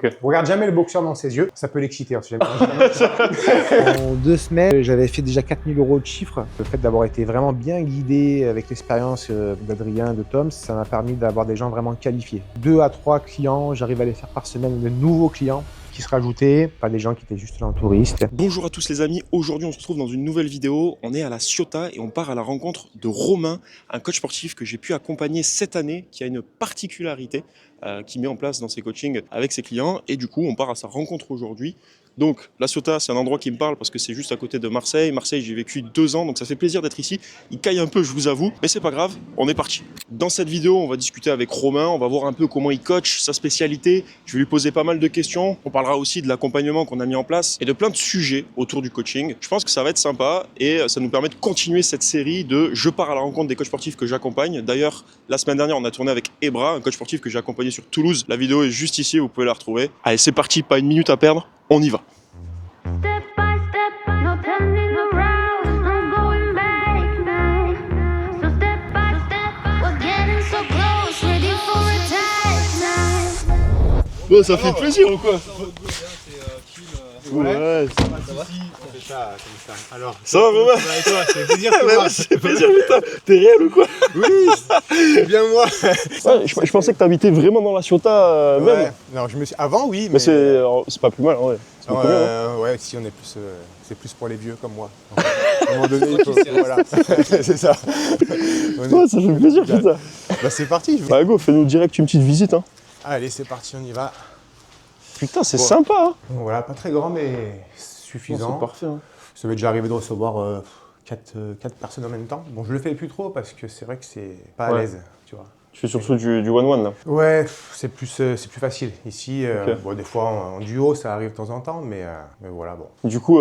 Ok. Regarde jamais le boxeur dans ses yeux, ça peut l'exciter. Hein, si jamais. En 2 semaines, j'avais fait déjà 4000 € de chiffre. Le fait d'avoir été vraiment bien guidé avec l'expérience d'Adrien, de Tom, ça m'a permis d'avoir des gens vraiment qualifiés. 2 à 3 clients, j'arrive à les faire par semaine, de nouveaux clients qui se rajoutaient, pas des gens qui étaient juste là en touriste. Bonjour à tous les amis, aujourd'hui on se retrouve dans une nouvelle vidéo, on est à la Ciotat et on part à la rencontre de Romain, un coach sportif que j'ai pu accompagner cette année, qui a une particularité qu'il met en place dans ses coachings avec ses clients, et du coup on part à sa rencontre aujourd'hui. Donc la Ciotat, c'est un endroit qui me parle parce que c'est juste à côté de Marseille. Marseille, j'ai vécu 2 ans, donc ça fait plaisir d'être ici. Il caille un peu, je vous avoue, mais c'est pas grave, on est parti. Dans cette vidéo, on va discuter avec Romain, on va voir un peu comment il coach, sa spécialité. Je vais lui poser pas mal de questions. On parlera aussi de l'accompagnement qu'on a mis en place et de plein de sujets autour du coaching. Je pense que ça va être sympa et ça nous permet de continuer cette série de Je pars à la rencontre des coachs sportifs que j'accompagne. D'ailleurs, la semaine dernière, on a tourné avec Ebra, un coach sportif que j'ai accompagné sur Toulouse. La vidéo est juste ici, vous pouvez la retrouver. Allez, c'est parti, pas une minute à perdre, on y va. Step by step, no turning around, no going back. So step by step, we're getting so close, ready for a touchdown. Ouais, ça fait plaisir ou quoi? Ouais, C'est ça, comme ça. Alors, ça va Romain? et toi, c'est plaisir Ouais, ouais, c'est plaisir, putain. T'es réel ou quoi? Oui, c'est bien moi. Ouais, je pensais que t'habitais vraiment dans la Ciotat même. Ouais. Non, je me suis... Avant, oui, Mais c'est pas plus mal, ouais. C'est beaucoup mieux, hein. ouais, si on est plus, c'est plus pour les vieux comme moi. Donc, à un moment donné, il faut, voilà, c'est ça. Ouais, ça fait plaisir, putain. Bah c'est parti. Bah go, fais-nous direct une petite visite, hein. Allez, c'est parti, on y va. Putain, c'est Bon. sympa, hein. Donc, voilà, pas très grand, mais suffisant. C'est parfait, hein. Ça m'est déjà arrivé de recevoir 4 personnes en même temps. Bon, je le fais plus trop parce que c'est vrai que c'est pas à Ouais. l'aise, tu vois. Tu fais surtout du one-one, là. Ouais, c'est plus facile. Ici, Ok. bon, des fois en duo, ça arrive de temps en temps, mais voilà, bon. Du coup,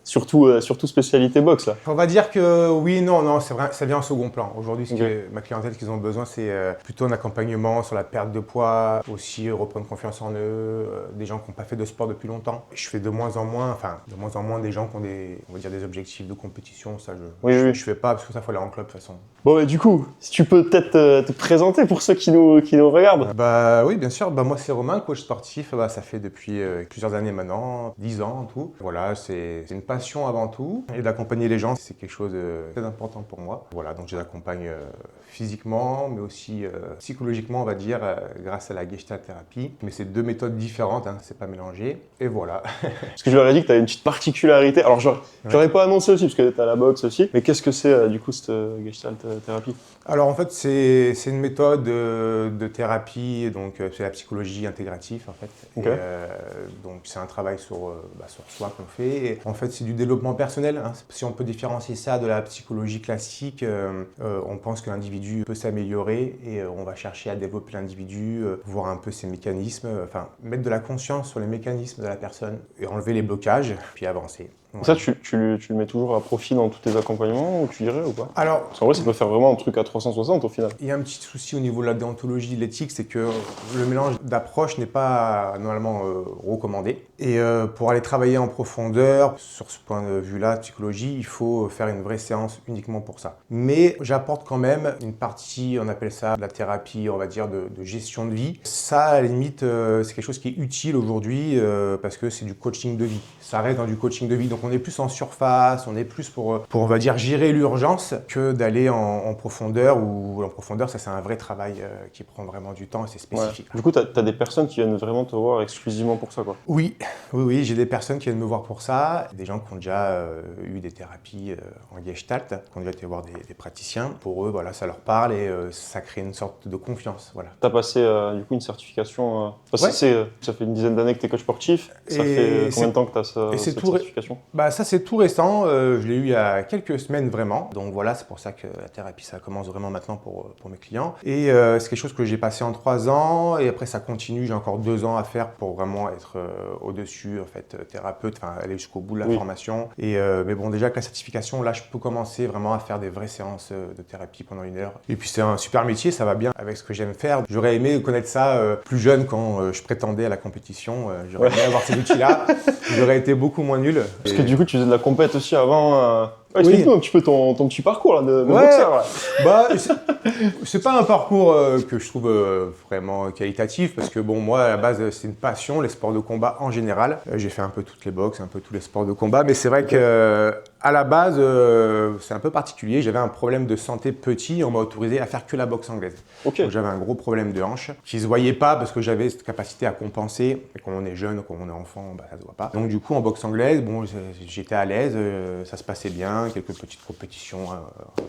surtout spécialité boxe, là. On va dire que oui, non, c'est vrai, ça vient en second plan. Aujourd'hui, ma clientèle, ce qu'ils ont besoin, c'est plutôt un accompagnement sur la perte de poids, aussi reprendre confiance en eux, des gens qui n'ont pas fait de sport depuis longtemps. Je fais de moins en moins des gens qui ont des objectifs de compétition. Ça, Oui. je fais pas parce que ça, faut aller en club de toute façon. Bon, bah du coup, si tu peux peut-être te présenter pour ceux qui nous regardent. Bah oui, bien sûr. Bah moi, c'est Romain, coach sportif. Bah, ça fait depuis plusieurs années maintenant, 10 ans en tout. Voilà, c'est une passion avant tout. Et d'accompagner les gens, c'est quelque chose de très important pour moi. Voilà, donc je les accompagne physiquement, mais aussi psychologiquement, on va dire, grâce à la Gestalt thérapie. Mais c'est 2 méthodes différentes, hein, c'est pas mélangé. Et voilà. Parce que je leur ai dit que tu avais une petite particularité. Alors, j'aurais pas annoncé aussi, parce que tu as la boxe aussi. Mais qu'est-ce que c'est, du coup, cette Gestalt thérapie? Alors en fait, c'est une méthode de thérapie, donc c'est la psychologie intégrative en fait. Okay. Donc c'est un travail sur soi qu'on fait. Et, en fait, c'est du développement personnel. Hein. Si on peut différencier ça de la psychologie classique, on pense que l'individu peut s'améliorer et on va chercher à développer l'individu, voir un peu ses mécanismes, enfin mettre de la conscience sur les mécanismes de la personne et enlever les blocages, puis avancer. Ouais. Ça, tu le mets toujours à profit dans tous tes accompagnements, ou tu dirais, ou pas? Alors, parce qu'en vrai, ça peut faire vraiment un truc à 360 au final. il y a un petit souci au niveau de la déontologie, de l'éthique, c'est que le mélange d'approches n'est pas normalement recommandé. Et pour aller travailler en profondeur, sur ce point de vue-là, psychologie, il faut faire une vraie séance uniquement pour ça. Mais j'apporte quand même une partie, on appelle ça de la thérapie, on va dire, de gestion de vie. Ça, à la limite, c'est quelque chose qui est utile aujourd'hui parce que c'est du coaching de vie. Ça reste dans du coaching de vie. Donc on est plus en surface, on est plus pour on va dire, gérer l'urgence que d'aller en profondeur. Ou en profondeur, ça c'est un vrai travail qui prend vraiment du temps et c'est spécifique. Ouais. Du coup, tu as des personnes qui viennent vraiment te voir exclusivement pour ça, quoi. Oui, j'ai des personnes qui viennent me voir pour ça. Des gens qui ont déjà eu des thérapies en Gestalt, qui ont déjà été voir des praticiens. Pour eux, voilà, ça leur parle et ça crée une sorte de confiance. Voilà. Tu as passé du coup une certification. Parce Ouais. que ça fait une dizaine d'années que tu es coach sportif. Ça fait combien de temps que tu as cette certification? Bah, ça, c'est tout récent. Je l'ai eu il y a quelques semaines vraiment. Donc voilà, c'est pour ça que la thérapie, ça commence vraiment maintenant pour mes clients. Et c'est quelque chose que j'ai passé en 3 ans. Et après, ça continue. J'ai encore 2 ans à faire pour vraiment être au-dessus, en fait, thérapeute, enfin, aller jusqu'au bout de la formation. Et, mais bon, déjà, avec la certification, là, je peux commencer vraiment à faire des vraies séances de thérapie pendant 1 heure. Et puis, c'est un super métier, ça va bien avec ce que j'aime faire. J'aurais aimé connaître ça plus jeune quand je prétendais à la compétition. J'aurais aimé avoir ces outils-là. J'aurais été beaucoup moins nul. Parce que du coup, tu faisais de la compète aussi avant. Explique-nous un petit peu ton petit parcours là, de Ouais. boxeur. Là. Bah, c'est pas un parcours que je trouve vraiment qualitatif parce que bon, moi à la base c'est une passion, les sports de combat en général. J'ai fait un peu toutes les boxes, un peu tous les sports de combat, mais c'est vrai que à la base c'est un peu particulier. J'avais un problème de santé petit, on m'a autorisé à faire que la boxe anglaise. Ok. Donc j'avais un gros problème de hanche qui se voyait pas parce que j'avais cette capacité à compenser. Et quand on est jeune, quand on est enfant, bah, ça se voit pas. Donc du coup en boxe anglaise, bon, j'étais à l'aise, ça se passait bien, quelques petites compétitions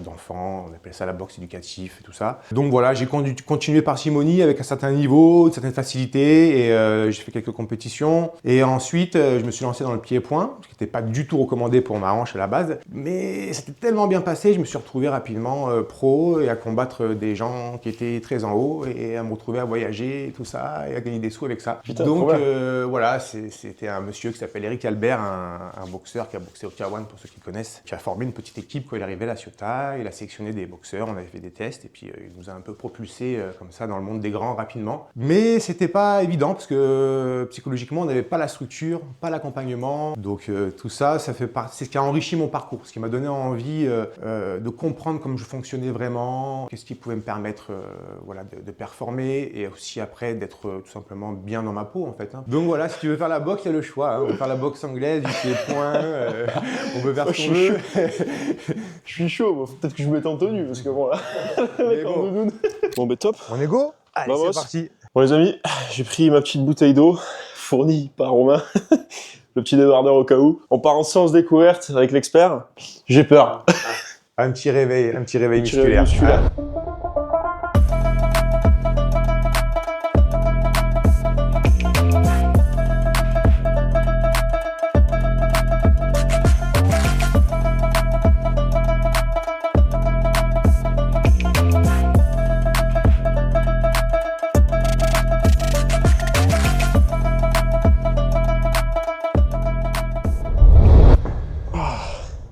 d'enfants, on appelait ça la boxe éducative et tout ça. Donc voilà, j'ai continué parcimonie avec un certain niveau, une certaine facilité et j'ai fait quelques compétitions. Et ensuite, je me suis lancé dans le pied-point, ce qui n'était pas du tout recommandé pour ma hanche à la base. Mais c'était tellement bien passé, je me suis retrouvé rapidement pro et à combattre des gens qui étaient très en haut et à me retrouver à voyager et tout ça et à gagner des sous avec ça. Putain, Donc trop bien. voilà, c'était un monsieur qui s'appelle Eric Albert, un boxeur qui a boxé au Tier 1 pour ceux qui connaissent, qui a formé une petite équipe quand il arrivait à la Ciotat. Il a sélectionné des boxeurs, on avait fait des tests et puis il nous a un peu propulsé comme ça dans le monde des grands rapidement. Mais c'était pas évident parce que psychologiquement on n'avait pas la structure, pas l'accompagnement. Donc tout ça, c'est ce qui a enrichi mon parcours, ce qui m'a donné envie de comprendre comment je fonctionnais vraiment, qu'est-ce qui pouvait me permettre voilà, de performer et aussi après d'être tout simplement bien dans ma peau en fait. Hein. Donc voilà, si tu veux faire la boxe, il y a le choix. Hein. On peut faire la boxe anglaise, du pied-point, on peut faire ce qu'on veut. Je suis chaud, bon, peut-être que je me mette en tenue parce que bon là, Mais mec en bon. doudoune. Bon, ben top. On est go? Allez, Vamos. c'est parti. Bon les amis, j'ai pris ma petite bouteille d'eau fournie par Romain, le petit débardeur au cas où. On part en séance découverte avec l'expert. J'ai peur. Un petit réveil Petit réveil musculaire. musculaire.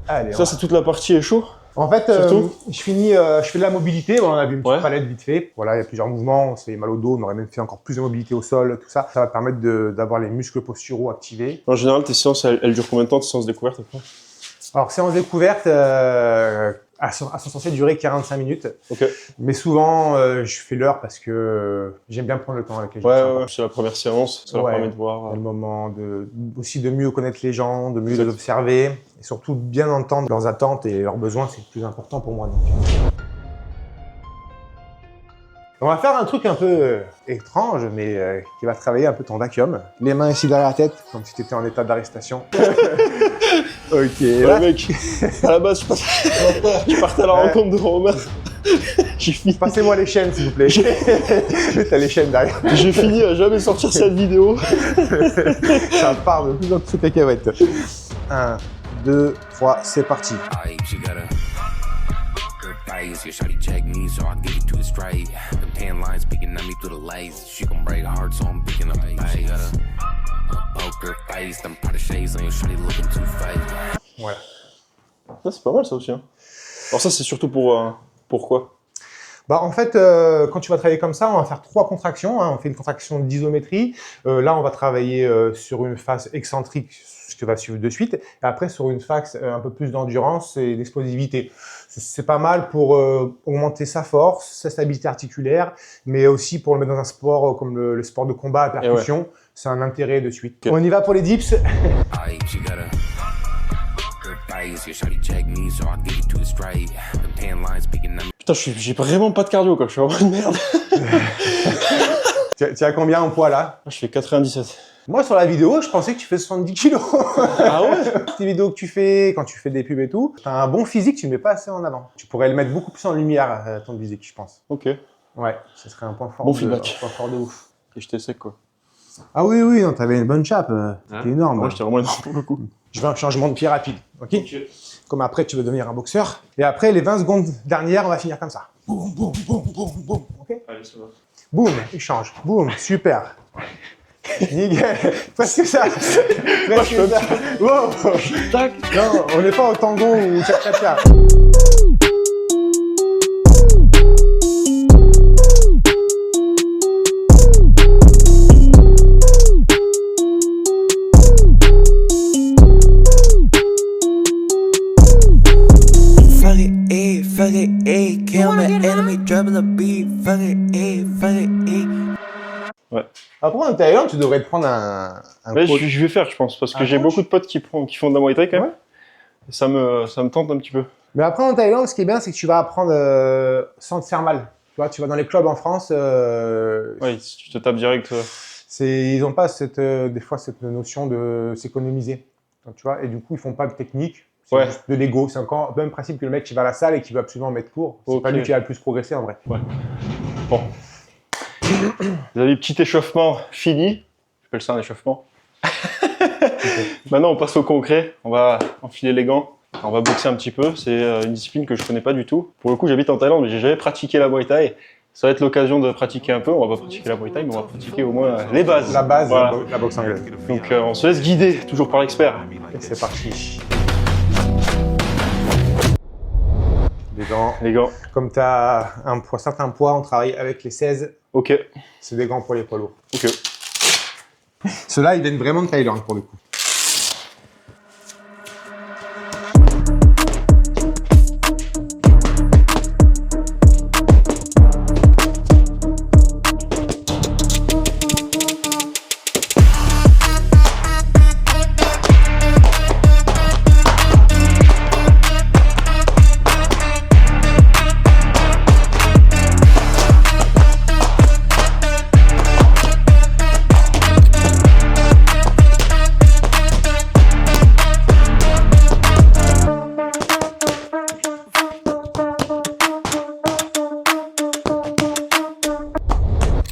Allez, Ça, c'est toute la partie échaud. en fait, Surtout je fais de la mobilité. Bon, on a vu une petite Ouais. palette vite fait. Voilà, il y a plusieurs mouvements. On se fait mal au dos. On aurait même fait encore plus de mobilité au sol. Tout ça, ça va permettre d'avoir les muscles posturaux activés. En général, tes séances, elles durent combien de temps, tes séances découvertes après? Alors, séance découverte, elles sont censées durer 45 minutes. Ok. Mais souvent, je fais l'heure parce que j'aime bien prendre le temps avec les gens. Ouais, C'est ouais, important. c'est la première séance, ça leur Ouais. permet de voir. C'est le moment aussi de mieux connaître les gens, de mieux les observer et surtout bien entendre leurs attentes et leurs besoins, c'est le plus important pour moi. Donc. On va faire un truc un peu étrange, mais qui va travailler un peu ton vacuum. Les mains ici derrière la tête, comme si tu étais en état d'arrestation. Ok. Ouais, Là, mec, à la base, je partais à la rencontre de Romain. J'ai fini, passez-moi les chaînes, s'il vous plaît. T'as les chaînes derrière. j'ai fini à jamais sortir cette vidéo. Ça part de plus en plus cacahuètes. 1, 2, 3, c'est parti. Aight, you gotta good face. Your shawty check me, so I'll get you to it straight. Them tan lines speaking at me through the lace. She gon' break heart, so I'm picking up the pace. She got a poker face. Them part of shades on your shawty looking too fake. Voilà. Ça, c'est pas mal ça aussi. Hein. Alors ça, c'est surtout pour quoi? Bah, en fait, quand tu vas travailler comme ça, on va faire 3 contractions. Hein. On fait une contraction d'isométrie. Là, on va travailler sur une phase excentrique, ce que va suivre de suite. Et après, sur une phase un peu plus d'endurance et d'explosivité. C'est pas mal pour augmenter sa force, sa stabilité articulaire, mais aussi pour le mettre dans un sport comme le sport de combat à percussion. Ouais. C'est un intérêt de suite. Okay. On y va pour les dips. Aight, you gotta good face. Your shawty check me, so I'll get you to it straight. Them tan lines speaking at me. Putain, j'ai vraiment pas de cardio, quoi. Je suis vraiment une merde. Tu as combien en poids là? Je fais 97. Moi, sur la vidéo, je pensais que tu fais 70 kilos. Ah ouais? Les vidéos que tu fais, quand tu fais des pubs et tout, t'as un bon physique, tu ne le mets pas assez en avant. Tu pourrais le mettre beaucoup plus en lumière, ton physique, je pense. Ok. Ouais, ce serait un point fort, bon feedback. Un point fort de ouf. Et j'étais sec, quoi. Ah oui, oui, non, t'avais une bonne chape. C'était énorme. Ouais, j'étais vraiment énorme pour le coup. Je veux un changement de pied rapide, ok? Comme après, tu veux devenir un boxeur. Et après, les 20 secondes dernières, on va finir comme ça. Boum, boum, boum, boum, boum, ok? Allez, ça va. Boum, échange. Boum, super. Nickel. Presque ça. Presque ça. Wow. Tac. Non, on n'est pas au tango ou cha-cha-cha. Ouais. Après, en Thaïlande, tu devrais te prendre un Ouais, coach. je vais faire, je pense, parce que Un j'ai coach beaucoup de potes qui font de la Muay Thai quand même. Ouais. Et ça me tente un petit peu. Mais après, en Thaïlande, ce qui est bien, c'est que tu vas apprendre sans te faire mal. Tu vas dans les clubs en France, Ouais, si tu te tapes direct. ils n'ont pas des fois cette notion de s'économiser. Donc, tu vois, et du coup, ils font pas de technique. C'est Ouais. juste de l'ego. C'est encore le même principe que le mec qui va à la salle et qui veut absolument mettre court. C'est pas Ok. lui qui va le plus progresser en vrai. Bon. Vous avez petit échauffement fini. J'appelle ça un échauffement. Maintenant, on passe au concret. On va enfiler les gants. On va boxer un petit peu. C'est une discipline que je connais pas du tout. Pour le coup, j'habite en Thaïlande, mais j'ai jamais pratiqué la Muay Thai. Ça va être l'occasion de pratiquer un peu. On va pas pratiquer la Muay Thai, mais on va pratiquer au moins les bases. La base, Voilà. la boxe anglaise. Donc, on se laisse guider, toujours par l'expert. Et c'est parti. Les gants. Les gants. Comme tu as un certain poids, on travaille avec les 16. Ok. C'est des gants pour les poids lourds. Ok. Ceux-là, ils viennent vraiment de Thaïlande pour le coup.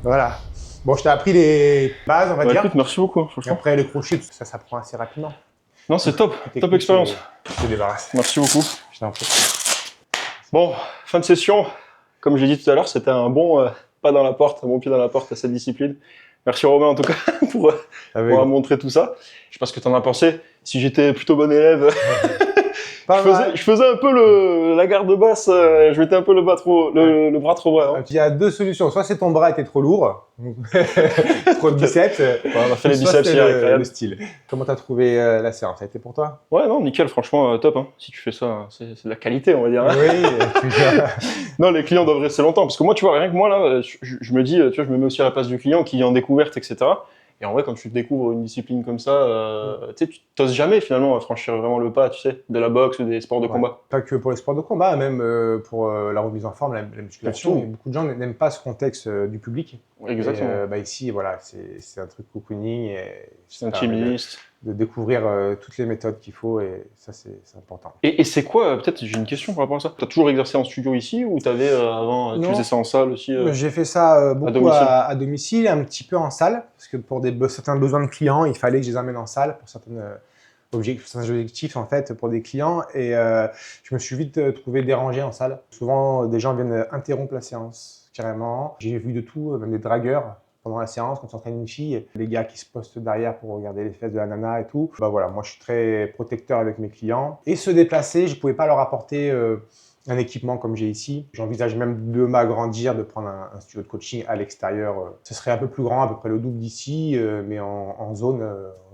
Voilà. Bon, je t'ai appris les bases, on va Bah, dire. écoute, merci beaucoup, Et franchement. après, le crochet, ça s'apprend assez rapidement. Non, c'est top. Top Technique, expérience. Je te débarrasse. Merci beaucoup. Je t'en prie. Bon, fin de session. Comme j'ai dit tout à l'heure, c'était un bon pas dans la porte, un bon pied dans la porte à cette discipline. Merci Romain en tout cas pour avoir montré tout ça. Je sais pas ce que tu en as pensé. Si j'étais plutôt bon élève, Pas mal. je faisais un peu la garde basse, je mettais un peu le bras trop bas. Hein. Il y a deux solutions. Soit c'est ton bras était trop lourd, trop de biceps. Ouais, on a fait les soit biceps c'est hier avec le Ryan. style. Comment t'as trouvé la séance? Ça a été pour toi? Ouais, non, nickel, franchement, top. Hein. Si tu fais ça, c'est de la qualité, on va dire. Hein. Oui. Non, les clients doivent rester longtemps. Parce que moi, tu vois, rien que moi, là, je me dis, tu vois, je me mets aussi à la place du client qui est en découverte, etc. Et en vrai, quand tu découvres une discipline comme ça, tu sais, tu t'oses jamais finalement à franchir vraiment le pas, tu sais, de la boxe ou des sports de combat. Pas que pour les sports de combat, même pour la remise en forme, la musculation. Pour tout. Et beaucoup de gens n'aiment pas ce contexte du public. Exactement. Et, ici, voilà, c'est un truc cocooning. Et C'est intimiste. de découvrir toutes les méthodes qu'il faut et ça, c'est important. Et c'est quoi, peut-être, j'ai une question par rapport à ça. T'as toujours exercé en studio ici ou t'avais avant, tu Non. faisais ça en salle aussi J'ai fait ça beaucoup domicile. à domicile, un petit peu en salle, parce que pour certains besoins de clients, il fallait que je les amène en salle pour certains objectifs en fait pour des clients. Et je me suis vite trouvé dérangé en salle. Souvent, des gens viennent interrompre la séance carrément. J'ai vu de tout, même des dragueurs. Pendant la séance, quand on s'entraîne une fille, les gars qui se postent derrière pour regarder les fesses de la nana et tout. Bah voilà, moi je suis très protecteur avec mes clients. Et se déplacer, je ne pouvais pas leur apporter un équipement comme j'ai ici. J'envisage même de m'agrandir, de prendre un studio de coaching à l'extérieur. Ce serait un peu plus grand, à peu près le double d'ici, mais en zone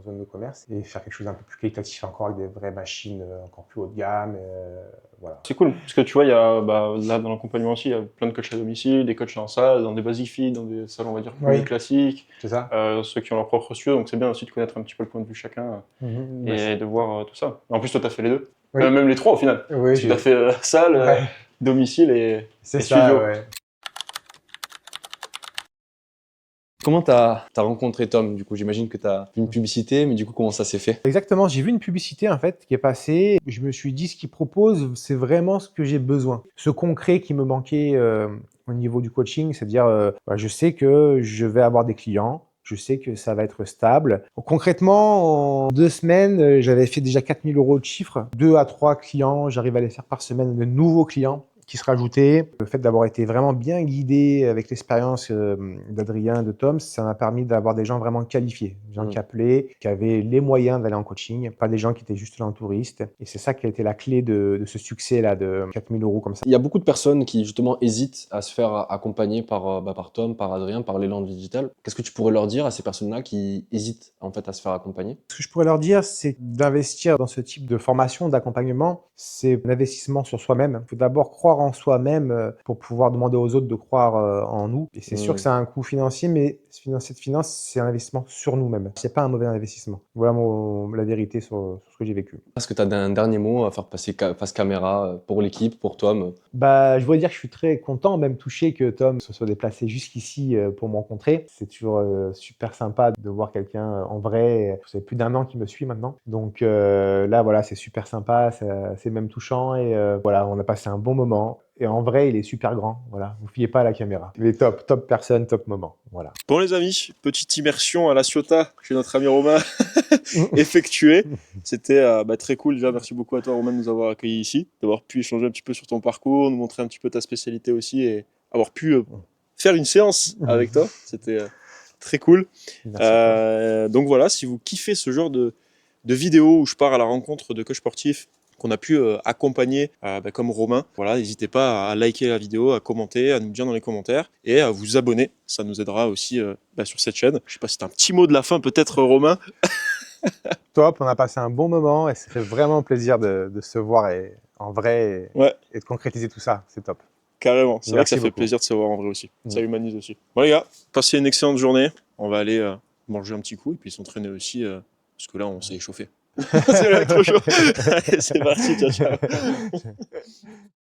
de commerce. Et faire quelque chose un peu plus qualitatif encore avec des vraies machines encore plus haut de gamme. Voilà. C'est cool, parce que tu vois, il y a, là dans l'accompagnement aussi, il y a plein de coachs à domicile, des coachs en salle, dans des basic fit, dans des salles, on va dire, plus classiques, C'est ça. ceux qui ont leur propre studio, donc c'est bien aussi de connaître un petit peu le point de vue chacun et de voir tout ça. En plus, toi, tu as fait les deux, Oui. même les trois au final. Oui, Tu as fait salle, Ouais. domicile et c'est studio. ça, ouais. Comment t'as rencontré Tom? Du coup, j'imagine que t'as vu une publicité, mais du coup, comment ça s'est fait? Exactement, j'ai vu une publicité en fait qui est passée. Je me suis dit ce qu'il propose, c'est vraiment ce que j'ai besoin. Ce concret qui me manquait au niveau du coaching, c'est-à-dire je sais que je vais avoir des clients, je sais que ça va être stable. Concrètement, en 2 semaines, j'avais fait déjà 4 000 € de chiffre. 2 à 3 clients, j'arrive à les faire par semaine, de nouveaux clients qui se rajoutaient. Le fait d'avoir été vraiment bien guidé avec l'expérience d'Adrien, de Tom, ça m'a permis d'avoir des gens vraiment qualifiés, des gens qui appelaient, qui avaient les moyens d'aller en coaching, pas des gens qui étaient juste là en touriste. Et c'est ça qui a été la clé de ce succès-là de 4 000 € comme ça. Il y a beaucoup de personnes qui justement hésitent à se faire accompagner par Tom, par Adrien, par l'élan digital. Qu'est-ce que tu pourrais leur dire à ces personnes-là qui hésitent en fait à se faire accompagner? Ce que je pourrais leur dire, c'est d'investir dans ce type de formation, d'accompagnement, c'est un investissement sur soi-même. Il faut d'abord croire en soi-même pour pouvoir demander aux autres de croire en nous. Et c'est sûr que ça a un coût financier, mais cette finance, c'est un investissement sur nous-mêmes. C'est pas un mauvais investissement. Voilà la vérité sur ce que j'ai vécu. Est-ce que tu as un dernier mot à faire passer face caméra pour l'équipe, pour Tom? Bah, je dois dire que je suis très content, même touché que Tom se soit déplacé jusqu'ici pour me rencontrer. C'est toujours super sympa de voir quelqu'un en vrai. Ça fait plus d'1 an qu'il me suit maintenant. Donc là, voilà, c'est super sympa, c'est même touchant. Et voilà, on a passé un bon moment. Et en vrai, il est super grand. Voilà, vous fiez pas à la caméra. Il est top personne, top moment. Voilà. Bon les amis, petite immersion à la Ciotat chez notre ami Romain effectuée. C'était très cool. Déjà, merci beaucoup à toi Romain de nous avoir accueillis ici, d'avoir pu échanger un petit peu sur ton parcours, nous montrer un petit peu ta spécialité aussi et avoir pu faire une séance avec toi. C'était très cool. Donc voilà, si vous kiffez ce genre de vidéos où je pars à la rencontre de coachs sportifs qu'on a pu accompagner comme Romain. Voilà, n'hésitez pas à liker la vidéo, à commenter, à nous dire dans les commentaires et à vous abonner. Ça nous aidera aussi sur cette chaîne. Je sais pas si c'est un petit mot de la fin peut-être Romain. Top, on a passé un bon moment et ça fait vraiment plaisir de se voir en vrai et de concrétiser tout ça. C'est top. Carrément, c'est vrai que ça Merci fait beaucoup. plaisir de se voir en vrai aussi. Ça humanise aussi. Bon les gars, passez une excellente journée. On va aller manger un petit coup et puis s'entraîner aussi parce que là on s'est échauffé. C'est trop chaud. Allez, c'est parti, ciao ciao.